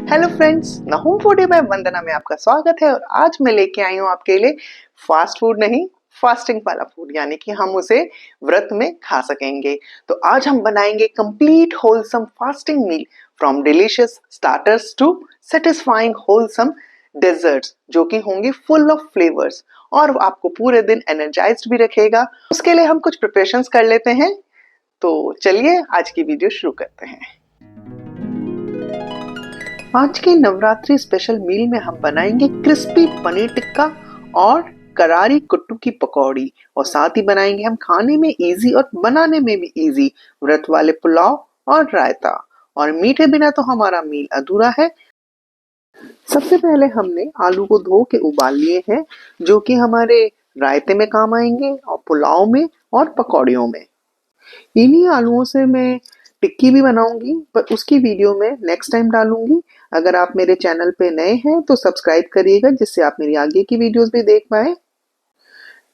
Hello friends, the home foodie by Vandana में आपका स्वागत है। और आज मैं लेके आई हूँ आपके लिए फास्ट फूड नहीं, फास्टिंग वाला फूड, यानी कि हम उसे व्रत में खा सकेंगे। तो आज हम बनाएंगे complete wholesome fasting meal from delicious starters to satisfying wholesome desserts, जो कि होंगे फुल ऑफ फ्लेवर्स और आपको पूरे दिन एनर्जाइज्ड भी रखेगा। उसके लिए हम कुछ प्रिपरेशंस कर लेते हैं। तो चलिए आज की वीडियो शुरू करते हैं। आज के नवरात्रि स्पेशल मील में हम बनाएंगे क्रिस्पी पनीर टिक्का और करारी कुट्टू की पकौड़ी, और साथ ही बनाएंगे हम खाने में इजी और बनाने में भी इजी व्रत वाले पुलाव और रायता। और मीठे बिना तो हमारा मील अधूरा है। सबसे पहले हमने आलू को धो के उबाल लिए हैं, जो कि हमारे रायते में काम आएंगे और पुलाव में और पकौड़ियों में। इन्हीं आलूओं से मैं टिक्की भी बनाऊंगी, पर उसकी वीडियो मैं नेक्स्ट टाइम डालूंगी। अगर आप मेरे चैनल पे नए हैं तो सब्सक्राइब करिएगा, जिससे आप मेरी आगे की वीडियोस भी देख पाए।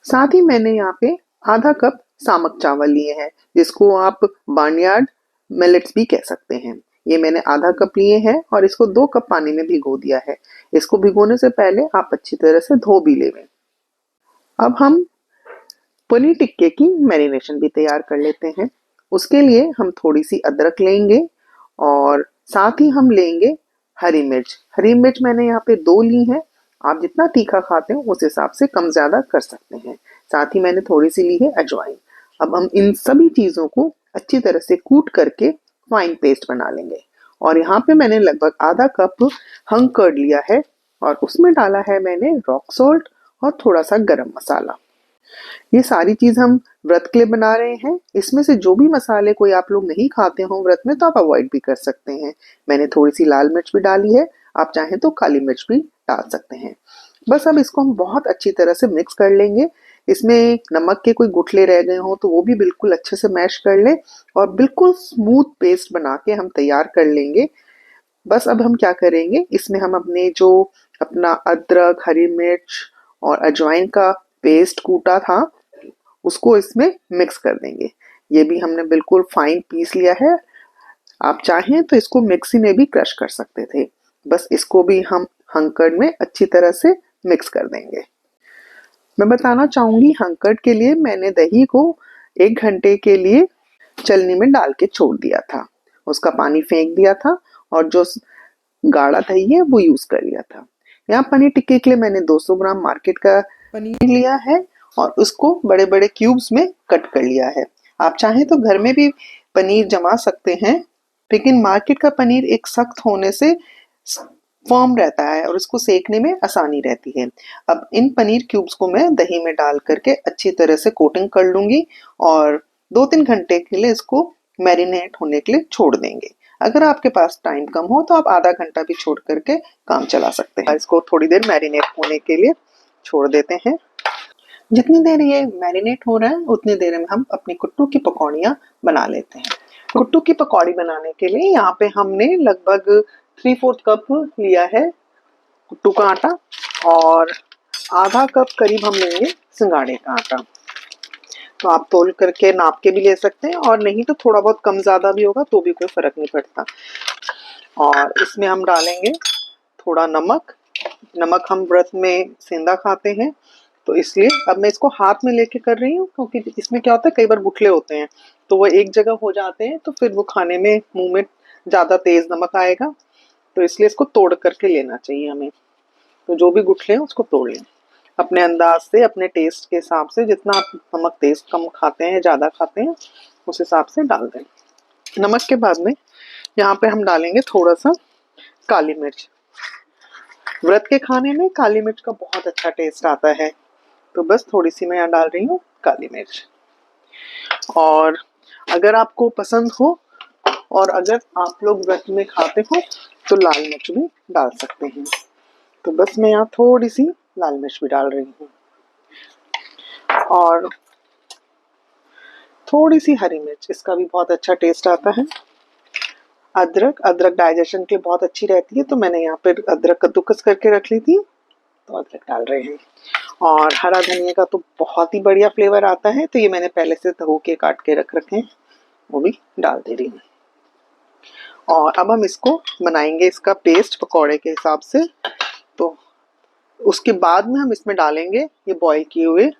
साथ ही मैंने यहाँ पे आधा कप सामक चावल लिए हैं, जिसको आप बार्नयार्ड मिलेट्स भी कह सकते हैं। ये मैंने आधा कप लिए हैं और इसको 2 कप पानी में भिगो दिया है। इसको भिगोने से पहले आप अच्छी तरह से धो भी लें। अब हम पनीर टिक्के की मैरिनेशन भी तैयार कर लेते हैं। उसके लिए हम थोड़ी सी अदरक लेंगे और साथ ही हम लेंगे हरी मिर्च। हरी मिर्च मैंने यहाँ पे 2 ली है। आप जितना तीखा खाते हो उस हिसाब से कम ज्यादा कर सकते हैं। साथ ही मैंने थोड़ी सी ली है अजवाइन। अब हम इन सभी चीजों को अच्छी तरह से कूट करके फाइन पेस्ट बना लेंगे। और यहाँ पे मैंने लगभग आधा कप हंग कर्ड लिया है और उसमें डाला है मैंने रॉक सॉल्ट और थोड़ा सा गरम मसाला। ये सारी चीज हम व्रत के लिए बना रहे हैं। इसमें से जो भी मसाले कोई आप लोग नहीं खाते हो व्रत में, तो आप अवॉइड भी कर सकते हैं। मैंने थोड़ी सी लाल मिर्च भी डाली है, आप चाहें तो काली मिर्च भी डाल सकते हैं। बस अब इसको हम बहुत अच्छी तरह से मिक्स कर लेंगे। इसमें नमक के कोई गुठले रह गए हो तो वो भी बिल्कुल अच्छे से मैश कर लें और बिल्कुल स्मूथ पेस्ट बना के हम तैयार कर लेंगे। बस अब हम क्या करेंगे, इसमें हम अपने जो अपना अदरक, हरी मिर्च और अजवाइन का पेस्ट कूटा था उसको इसमें मिक्स कर देंगे। ये भी हमने बिल्कुल फाइन पीस लिया है। आप चाहें तो इसको मिक्सी में भी क्रश कर सकते थे। बस इसको भी हम हंकड़ में अच्छी तरह से मिक्स कर देंगे। मैं बताना चाहूंगी, हंकड़ के लिए मैंने दही को 1 घंटे के लिए चलनी में डाल के छोड़ दिया था। उसका पानी फेंक दिया था और जो गाढ़ा दही है वो यूज कर लिया था। यहाँ पनीर टिक्के के लिए मैंने 200 ग्राम मार्केट का पनीर लिया है और उसको बड़े बड़े क्यूब्स में कट कर लिया है। आप चाहें तो घर में भी पनीर जमा सकते हैं, लेकिन मार्केट का पनीर एक सख्त होने से फर्म रहता है और उसको सेकने में आसानी रहती है। अब इन पनीर क्यूब्स को मैं दही में डाल करके अच्छी तरह से कोटिंग कर लूंगी और 2-3 घंटे के लिए इसको मैरिनेट होने के लिए छोड़ देंगे। अगर आपके पास टाइम कम हो तो आप आधा घंटा भी छोड़ करके काम चला सकते हैं। इसको थोड़ी देर मैरिनेट होने के लिए छोड़ देते हैं। जितनी देर ये मैरिनेट हो रहा है उतनी देर में हम अपनी कुट्टू की पकौड़ियाँ बना लेते हैं। कुट्टू की पकौड़ी बनाने के लिए यहाँ पे हमने लगभग 3/4 कप लिया है कुट्टू का आटा और आधा कप करीब हम लेंगे सिंगाड़े का आटा। तो आप तोल करके नाप के भी ले सकते हैं और नहीं तो थोड़ा बहुत कम ज्यादा भी होगा तो भी कोई फर्क नहीं पड़ता। और इसमें हम डालेंगे थोड़ा नमक। नमक हम व्रत में सेंधा खाते हैं तो इसलिए अब मैं इसको हाथ में लेके कर रही हूँ, क्योंकि इसमें क्या होता है कई बार गुठले होते हैं तो वो एक जगह हो जाते हैं तो फिर वो खाने में मुंह में ज्यादा तेज नमक आएगा। तो इसलिए इसको तोड़ करके लेना चाहिए हमें। तो जो भी गुठले हैं उसको तोड़ लें अपने अंदाज से, अपने टेस्ट के हिसाब से। जितना आप नमक तेज कम खाते हैं ज्यादा खाते हैं उस हिसाब से डाल दें। नमक के बाद में यहाँ पे हम डालेंगे थोड़ा सा काली मिर्च। व्रत के खाने में काली मिर्च का बहुत अच्छा टेस्ट आता है, तो बस थोड़ी सी मैं यहाँ डाल रही हूँ काली मिर्च। और अगर आपको पसंद हो और अगर आप लोग व्रत में खाते हो तो लाल मिर्च भी डाल सकते हैं। तो बस मैं यहाँ थोड़ी सी लाल मिर्च भी डाल रही हूँ और थोड़ी सी हरी मिर्च, इसका भी बहुत अच्छा टेस्ट आता है। अदरक डाइजेशन के बहुत अच्छी रहती है तो मैंने यहाँ पे अदरक कद्दूकस करके रख ली थी तो अदरक डाल रहे हैं। और हरा धनिया का तो बहुत ही बढ़िया फ्लेवर आता है तो ये मैंने पहले से धो के काट के रख रखे हैं, वो भी डाल दे रही हूँ। और अब हम इसको बनाएंगे, इसका पेस्ट पकौड़े के हिसाब से। तो उसके बाद में हम इसमें डालेंगे ये बॉईल किए हुए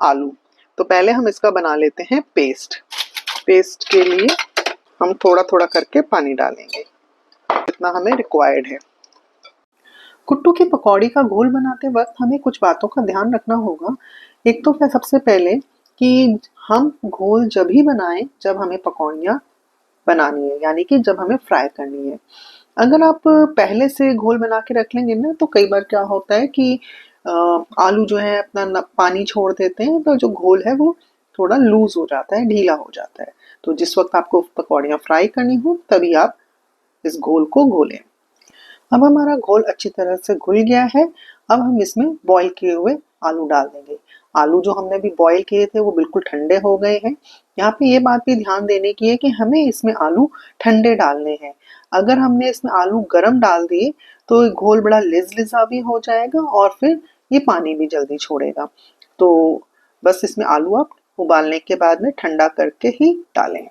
आलू। तो पहले हम इसका बना लेते हैं पेस्ट। पेस्ट के लिए हम थोड़ा थोड़ा करके पानी डालेंगे जितना हमें रिक्वायर्ड है। कुट्टू की पकौड़ी का घोल बनाते वक्त हमें कुछ बातों का ध्यान रखना होगा। एक तो सबसे पहले कि हम घोल जब ही बनाएं जब हमें पकौड़ियाँ बनानी है, यानी कि जब हमें फ्राई करनी है। अगर आप पहले से घोल बना के रख लेंगे ना, तो कई बार क्या होता है कि आलू जो है अपना पानी छोड़ देते हैं, तो जो घोल है वो थोड़ा लूज हो जाता है, ढीला हो जाता है। तो जिस वक्त आपको पकौड़ियाँ फ्राई करनी हो तभी आप इस घोल को घोलें। अब हमारा घोल अच्छी तरह से घुल गया है। अब हम इसमें बॉईल किए हुए आलू डाल देंगे। आलू जो हमने अभी बॉईल किए थे वो बिल्कुल ठंडे हो गए हैं। यहाँ पे ये बात भी ध्यान देने की है कि हमें इसमें आलू ठंडे डालने हैं। अगर हमने इसमें आलू गरम डाल दिए तो घोल बड़ा लिज़-लिज़ा भी हो जाएगा और फिर ये पानी भी जल्दी छोड़ेगा। तो बस इसमें आलू आप उबालने के बाद में ठंडा करके ही डालें।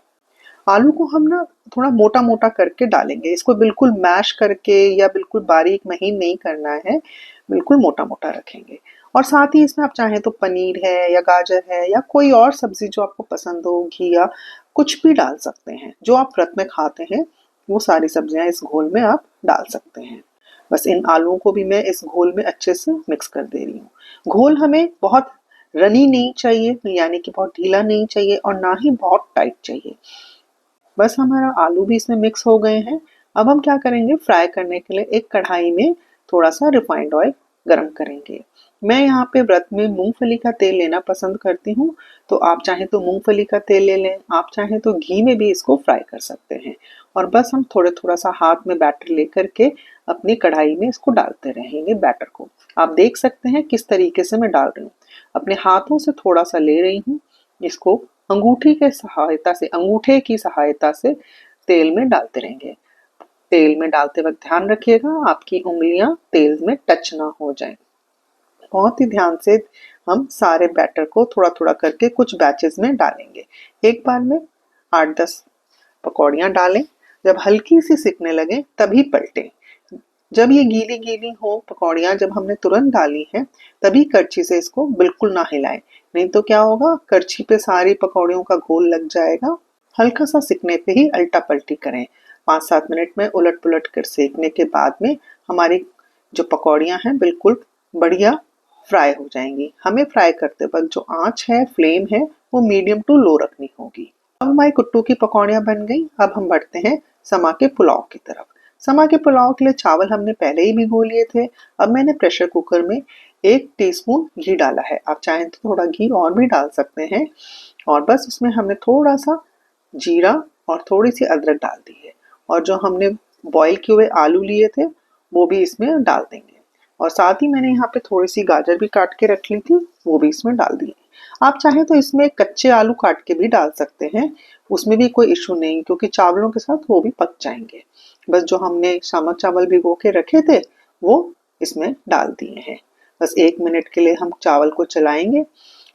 आलू को हम ना थोड़ा मोटा मोटा करके डालेंगे, इसको बिल्कुल मैश करके या बिल्कुल बारीक महीन नहीं करना है, बिल्कुल मोटा मोटा रखेंगे। और साथ ही इसमें आप चाहें तो पनीर है या गाजर है या कोई और सब्जी जो आपको पसंद हो, घी या कुछ भी डाल सकते हैं। जो आप व्रत में खाते हैं वो सारी सब्जियां इस घोल में आप डाल सकते हैं। बस इन आलूओं को भी मैं इस घोल में अच्छे से मिक्स कर दे रही हूँ। घोल हमें बहुत रनी नहीं चाहिए, यानी कि बहुत ढीला नहीं चाहिए और ना ही बहुत टाइट चाहिए। बस हमारा आलू भी इसमें मिक्स हो गए हैं। अब हम क्या करेंगे, फ्राई करने के लिए एक कढ़ाई में थोड़ा सा रिफाइंड ऑयल गरम करेंगे। मैं यहाँ पे व्रत में मूंगफली का तेल लेना पसंद करती हूँ, तो आप चाहें तो मूंगफली का तेल ले लें, आप चाहें तो घी में भी इसको फ्राई कर सकते हैं। और बस हम थोड़ा थोड़ा सा हाथ में बैटर लेकर के अपनी कढ़ाई में इसको डालते रहेंगे बैटर को। आप देख सकते हैं किस तरीके से मैं डाल रही हूँ। अपने हाथों से थोड़ा सा ले रही हूँ, इसको अंगूठी के सहायता से, अंगूठे की सहायता से तेल में डालते रहेंगे। तेल में डालते वक्त ध्यान रखिएगा आपकी उंगलियां तेल में टच ना हो जाएं। बहुत ही ध्यान से हम सारे बैटर को थोड़ा थोड़ा करके कुछ बैचेस में डालेंगे। एक बार में 8-10 पकौड़ियाँ डालें। जब हल्की सी सिकने लगे तभी पलटें। जब ये गीली गीली हो पकौड़ियाँ, जब हमने तुरंत डाली हैं, तभी करछी से इसको बिल्कुल ना हिलाएं, नहीं तो क्या होगा, करछी पे सारी पकौड़ियों का घोल लग जाएगा। हल्का सा सिकने पे ही अल्टा पलटी करें। 5-7 मिनट में उलट पुलट कर सेकने के बाद में हमारी जो पकौड़ियाँ हैं बिल्कुल बढ़िया फ्राई हो जाएंगी। हमें फ्राई करते वक्त जो आंच है, फ्लेम है, वो मीडियम टू लो रखनी होगी। अब हमारी कुट्टू की पकौड़ियाँ बन गई। अब हम बढ़ते हैं समा के पुलाव की तरफ। समा के पुलाव के लिए चावल हमने पहले ही भिगो लिए थे। अब मैंने प्रेशर कुकर में 1 टीस्पून घी डाला है। आप चाहें तो थोड़ा घी और भी डाल सकते हैं। और बस उसमें हमने थोड़ा सा जीरा और थोड़ी सी अदरक डाल दी है। और जो हमने बॉईल किए हुए आलू लिए थे वो भी इसमें डाल देंगे। और साथ ही मैंने यहाँ पे थोड़ी सी गाजर भी काट के रख ली थी, वो भी इसमें डाल दी। आप चाहें तो इसमें कच्चे आलू काट के भी डाल सकते हैं, उसमें भी कोई इशू नहीं, क्योंकि चावलों के साथ वो भी पक जाएंगे। बस जो हमने सामक चावल भिगो के रखे थे वो इसमें डाल दिए हैं। बस 1 मिनट के लिए हम चावल को चलाएंगे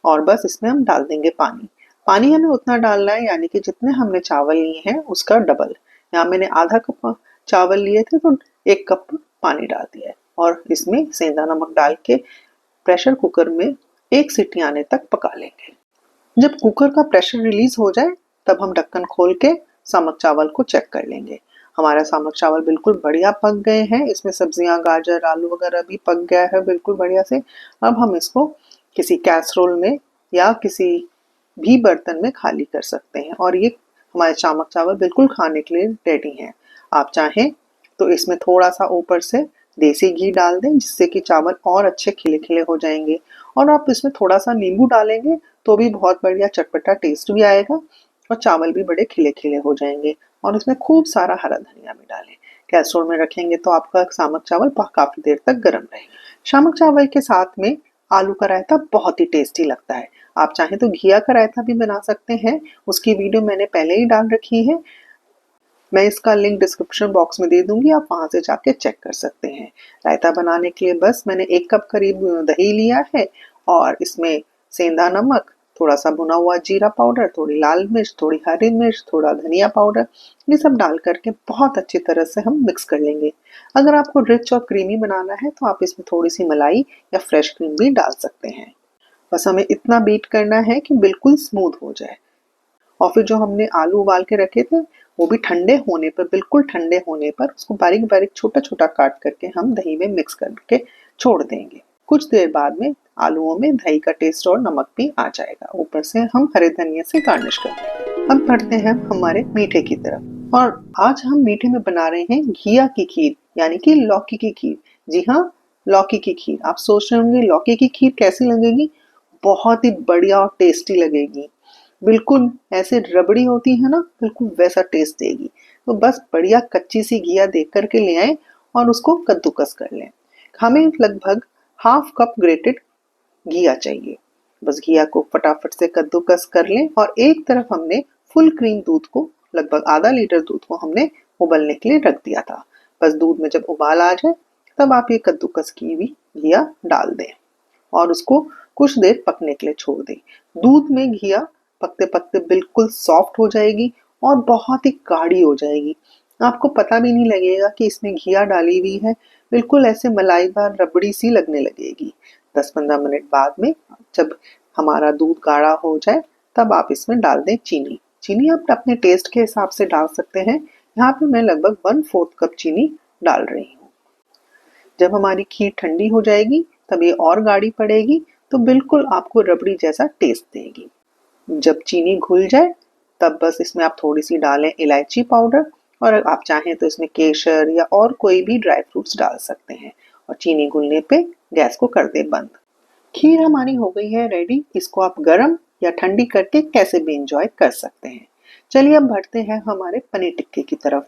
और बस इसमें हम डाल देंगे पानी। पानी हमें उतना डालना है, यानी कि जितने हमने चावल लिए हैं उसका डबल। यहाँ मैंने आधा कप चावल लिए थे तो 1 कप पानी डाल दिया है। और इसमें सेंधा नमक डाल के प्रेशर कुकर में 1 सीटी आने तक पका लेंगे। जब कुकर का प्रेशर रिलीज हो जाए तब हम ढक्कन खोल के सामक चावल को चेक कर लेंगे। हमारा सामक चावल बिल्कुल बढ़िया पक गए हैं, इसमें सब्जियां, गाजर, आलू वगैरह भी पक गया है बिल्कुल बढ़िया से। अब हम इसको किसी कैसरोल में या किसी भी बर्तन में खाली कर सकते हैं और ये हमारे सामक चावल बिल्कुल खाने के लिए रेडी हैं। आप चाहें तो इसमें थोड़ा सा ऊपर से देसी घी डाल दें, जिससे कि चावल और अच्छे खिले खिले हो जाएंगे। और आप इसमें थोड़ा सा नींबू डालेंगे तो भी बहुत बढ़िया चटपटा टेस्ट भी आएगा और चावल भी बड़े खिले खिले हो जाएंगे। और इसमें खूब सारा हरा धनिया भी डालें। कैसरोल में रखेंगे तो आपका सामक चावल काफी देर तक गर्म रहेगा। सामक चावल के साथ में आलू का रायता बहुत ही टेस्टी लगता है। आप चाहें तो घिया का रायता भी बना सकते हैं, उसकी वीडियो मैंने पहले ही डाल रखी है। मैं इसका लिंक डिस्क्रिप्शन बॉक्स में दे दूंगी, आप वहां से जाके चेक कर सकते हैं। रायता बनाने के लिए बस मैंने 1 कप करीब दही लिया है और इसमें सेंधा नमक, थोड़ा सा भुना हुआ जीरा पाउडर, थोड़ी लाल मिर्च, थोड़ी हरी मिर्च, थोड़ा धनिया पाउडर, ये सब डाल करके बहुत अच्छी तरह से हम मिक्स कर लेंगे। अगर आपको रिच और क्रीमी बनाना है तो आप इसमें थोड़ी सी मलाई या फ्रेश क्रीम भी डाल सकते हैं। बस हमें इतना बीट करना है कि बिल्कुल स्मूथ हो जाए। और फिर जो हमने आलू उबाल के रखे थे वो भी ठंडे होने पर, बिल्कुल ठंडे होने पर उसको बारीक बारीक छोटा छोटा काट करके हम दही में मिक्स करके छोड़ देंगे। कुछ देर बाद में आलूओं में दही का टेस्ट और नमक भी आ जाएगा। ऊपर से हम हरे धनिया से गार्निश कर देंगे। अब बढ़ते हैं हमारे मीठे की तरफ, और आज हम मीठे में बना रहे हैं घिया की खीर, यानी कि लौकी की खीर। जी हाँ, लौकी की खीर। आप सोच रहे होंगे लौकी की खीर कैसी लगेगी? बहुत ही बढ़िया और टेस्टी लगेगी। बिल्कुल ऐसे रबड़ी होती है ना, बिल्कुल वैसा टेस्ट देगी। तो बस बढ़िया कच्ची सी घिया देख करके ले आए और उसको कद्दूकस कर लें। हमें लगभग हाफ कप ग्रेटेड घिया चाहिए। बस घिया को फटाफट से कद्दूकस कर लें। और एक तरफ हमने फुल क्रीम दूध को, लगभग आधा लीटर दूध को हमने उबलने के लिए रख दिया था। बस दूध में जब उबाल आ जाए तब आप ये कद्दूकस की हुई घिया डाल दें और उसको कुछ देर पकने के लिए छोड़ दें। दूध में घिया पकते पकते बिल्कुल सॉफ्ट हो जाएगी और बहुत ही गाढ़ी हो जाएगी। आपको पता भी नहीं लगेगा कि इसमें घिया डाली हुई है। बिल्कुल ऐसे मलाईदार रबड़ी सी लगने लगेगी। 10-15 मिनट बाद में जब हमारा दूध गाढ़ा हो जाए तब आप इसमें डाल दें चीनी। चीनी आप अपने टेस्ट के हिसाब से डाल सकते हैं। यहाँ पे मैं लगभग 1/4 कप चीनी डाल रही हूँ। जब हमारी खीर ठंडी हो जाएगी तब ये और गाढ़ी पड़ेगी, तो बिल्कुल आपको रबड़ी जैसा टेस्ट देगी। जब चीनी घुल जाए तब बस इसमें आप थोड़ी सी डालें इलायची पाउडर, और आप चाहें तो इसमें केसर या और कोई भी ड्राई फ्रूट्स डाल सकते हैं। और चीनी घुलने पे गैस को कर दें बंद। खीर हमारी हो गई है रेडी। इसको आप गरम या ठंडी करके कैसे भी इंजॉय कर सकते हैं। चलिए अब बढ़ते हैं हमारे पनीर टिक्के की तरफ।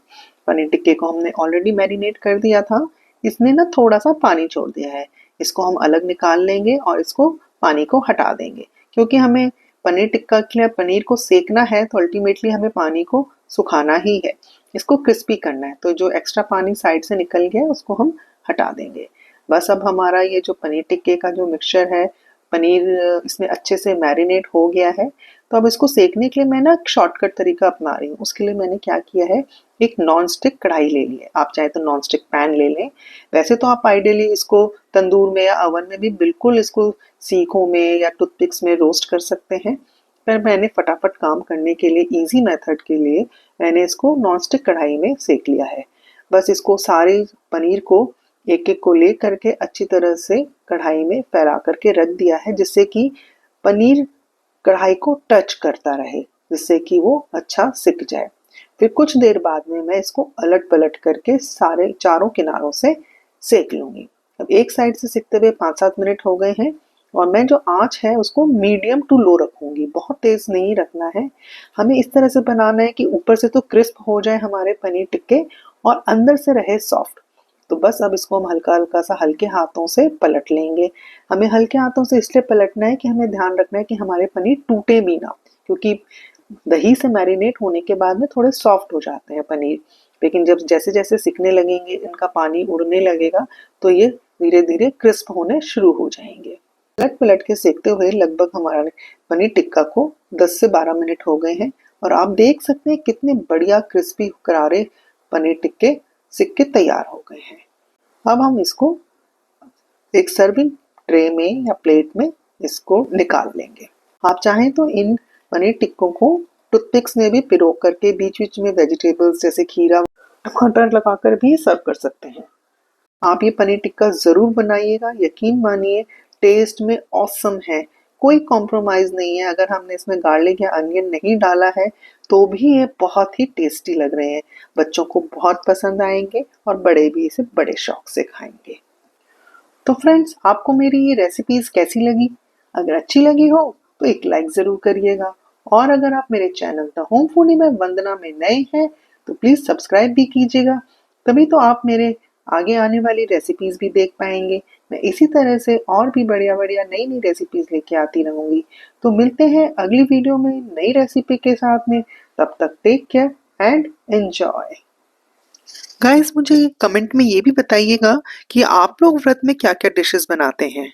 पनीर टिक्के को हमने ऑलरेडी मैरिनेट कर दिया था। इसने ना थोड़ा सा पानी छोड़ दिया है। इसको हम अलग निकाल लेंगे और इसको पानी को हटा देंगे, क्योंकि हमें पनीर टिक्का के लिए पनीर को सेकना है तो अल्टीमेटली हमें पानी को सुखाना ही है। इसको क्रिस्पी करना है, तो जो एक्स्ट्रा पानी साइड से निकल गया उसको हम हटा देंगे। बस अब हमारा ये जो पनीर टिक्के का जो मिक्सचर है, पनीर इसमें अच्छे से मैरिनेट हो गया है। तो अब इसको सेकने के लिए मैं ना एक शॉर्टकट तरीका अपना रही हूँ। उसके लिए मैंने क्या किया है, एक नॉन स्टिक कढ़ाई ले ली है। आप चाहे तो नॉन स्टिक पैन ले लें। वैसे तो आप आइडियली इसको तंदूर में या अवन में भी बिल्कुल इसको सीखों में या टूथपिक्स में रोस्ट कर सकते हैं, पर मैंने फटाफट काम करने के लिए, इजी मेथड के लिए, मैंने इसको नॉन स्टिक कढ़ाई में सेक लिया है। बस इसको सारे पनीर को एक एक को ले करके अच्छी तरह से कढ़ाई में फैला करके रख दिया है, जिससे कि पनीर कढ़ाई को टच करता रहे, जिससे कि वो अच्छा सिक जाए। फिर कुछ देर बाद में मैं इसको अलट पलट करके सारे चारों किनारों से सेक लूंगी। अब एक साइड से सिकते हुए 5-7 मिनट हो गए हैं और मैं जो आंच है उसको मीडियम टू लो रखूंगी। बहुत तेज नहीं रखना है। हमें इस तरह से बनाना है कि ऊपर से तो क्रिस्प हो जाए हमारे पनीर टिक्के और अंदर से रहे सॉफ्ट। तो बस अब इसको हम हल्का हल्का सा हल्के हाथों से पलट लेंगे। हमें हल्के हाथों से इसलिए पलटना है कि हमें ध्यान रखना है कि हमारे पनीर टूटे भी ना, क्योंकि दही से मैरिनेट होने के बाद में थोड़े सॉफ्ट हो जाते हैं पनीर। लेकिन जब जैसे जैसे सिकने लगेंगे, इनका पानी उड़ने लगेगा, तो ये धीरे धीरे क्रिस्प होने शुरू हो जाएंगे। पलट पलट के सेकते हुए लगभग हमारा पनीर टिक्का को 10 से 12 मिनट हो गए हैं और आप देख सकते हैं कितने बढ़िया क्रिस्पी करारे पनीर टिक्के सिक के तैयार हो गए हैं। अब हम इसको एक सर्विंग ट्रे में या प्लेट में इसको निकाल लेंगे। आप चाहें तो इन पनीर टिक्कों को टूथपिक्स में भी पिरो करके बीच बीच में वेजिटेबल्स जैसे खीरा, टमाटर लगाकर भी सर्व कर सकते हैं। आप ये पनीर टिक्का जरूर बनाइएगा। यकीन मानिए टेस्ट में ऑसम है। कोई कॉम्प्रोमाइज नहीं है। अगर हमने इसमें गार्लिक या अनियन नहीं डाला है तो भी ये बहुत ही टेस्टी लग रहे हैं। बच्चों को बहुत पसंद आएंगे और बड़े भी इसे बड़े शौक से खाएंगे। तो फ्रेंड्स, आपको मेरी ये रेसिपीज कैसी लगी? अगर अच्छी लगी हो तो एक लाइक जरूर करिएगा, और अगर आप मेरे चैनल द होम फूडी में वंदना में नए हैं तो प्लीज सब्सक्राइब भी कीजिएगा। तभी तो आप मेरे आगे आने वाली रेसिपीज भी देख पाएंगे। मैं इसी तरह से और भी बढ़िया बढ़िया नई नई रेसिपीज लेके आती रहूंगी। तो मिलते हैं अगली वीडियो में नई रेसिपी के साथ में। तब तक take care and enjoy. Guys, मुझे कमेंट में ये भी बताइएगा कि आप लोग व्रत में क्या क्या डिशेस बनाते हैं।